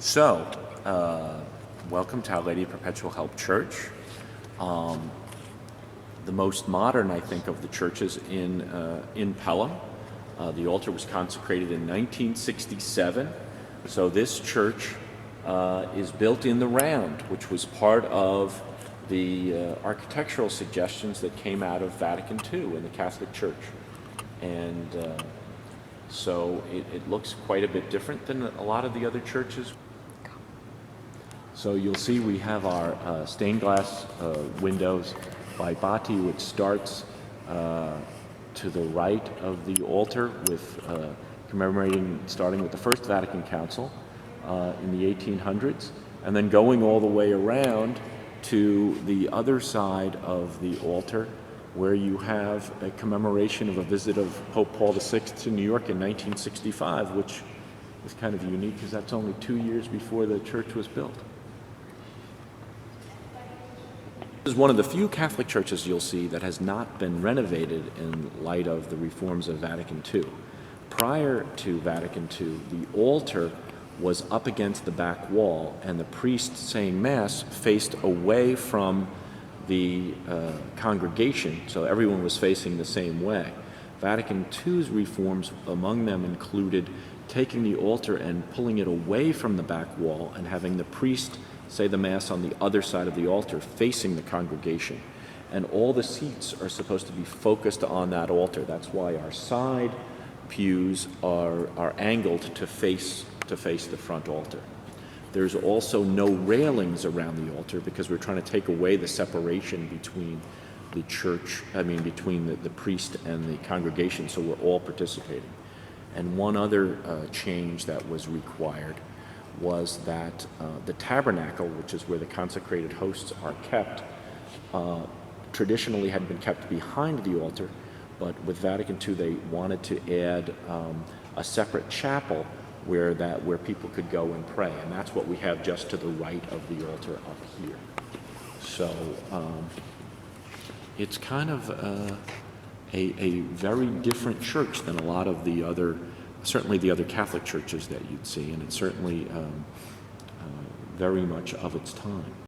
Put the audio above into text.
So, welcome to Our Lady of Perpetual Help Church. The most modern, I think, of the churches in Pelham. The altar was consecrated in 1967. So this church is built in the round, which was part of the architectural suggestions that came out of Vatican II in the Catholic Church. And so it looks quite a bit different than a lot of the other churches. So you'll see we have our stained glass windows by Batti, which starts to the right of the altar with starting with the First Vatican Council in the 1800s, and then going all the way around to the other side of the altar, where you have a commemoration of a visit of Pope Paul VI to New York in 1965, which is kind of unique because that's only 2 years before the church was built. This is one of the few Catholic churches you'll see that has not been renovated in light of the reforms of Vatican II. Prior to Vatican II, the altar was up against the back wall, and the priest saying Mass faced away from the congregation, so everyone was facing the same way. Vatican II's reforms, among them, included taking the altar and pulling it away from the back wall and having the priest say the Mass on the other side of the altar, facing the congregation. And all the seats are supposed to be focused on that altar. That's why our side pews are angled to face the front altar. There's also no railings around the altar because we're trying to take away the separation between the between the priest and the congregation, so we're all participating. And one other change that was required was that the tabernacle, which is where the consecrated hosts are kept, traditionally had been kept behind the altar, but with Vatican II they wanted to add a separate chapel where people could go and pray, and that's what we have just to the right of the altar up here. So it's kind of a very different church than a lot of the other, certainly the other Catholic churches that you'd see, and it's certainly very much of its time.